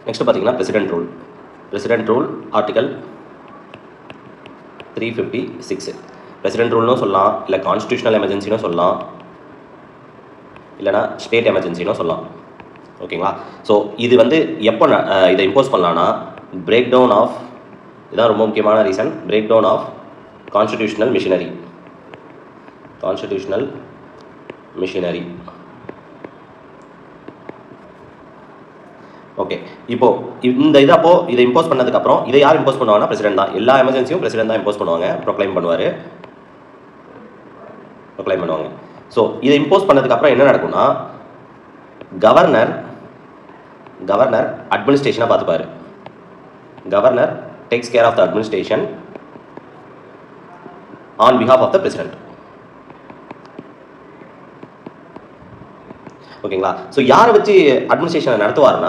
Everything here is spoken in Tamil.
நெக்ஸ்ட் பார்த்தீங்கன்னா பிரசிடென்ட் ரூல் ஆர்டிகல் 356. பிரசிடென்ட் ரூல்னும் சொல்லலாம், இல்லை கான்ஸ்டியூஷனல் எமர்ஜென்சினும் சொல்லலாம், இல்லைனா ஸ்டேட் எமர்ஜென்சினும் சொல்லலாம். ஓகேங்களா? ஸோ இது வந்து எப்போ இதை இம்போஸ் பண்ணலான்னா, பிரேக் டவுன் ஆஃப், இதுதான் ரொம்ப முக்கியமான reason, break down of constitutional machinery. Okay, இப்போ இந்த இதை இம்போஸ் பண்ணதுக்கப்புறம் இதை யார் இம்போஸ் பண்ணுவாங்கன்னா பிரசிடென்ட் தான். எல்லா எமர்ஜென்சியும் பிரசிடென்ட் தான் இம்போஸ் பண்ணுவாங்க, ப்ரொக்ளைம் பண்ணுவாங்க. ஸோ இதை இம்போஸ் பண்ணதுக்கப்புறம் என்ன நடக்கும்னா, கவர்னர் அட்மினிஸ்ட்ரேஷனை பார்த்துப்பாரு. Governor takes care of the administration on behalf of the president. ஓகேங்களா? ஸோ யாரை வச்சு அட்மினிஸ்ட்ரேஷனை நடத்துவாருன்னா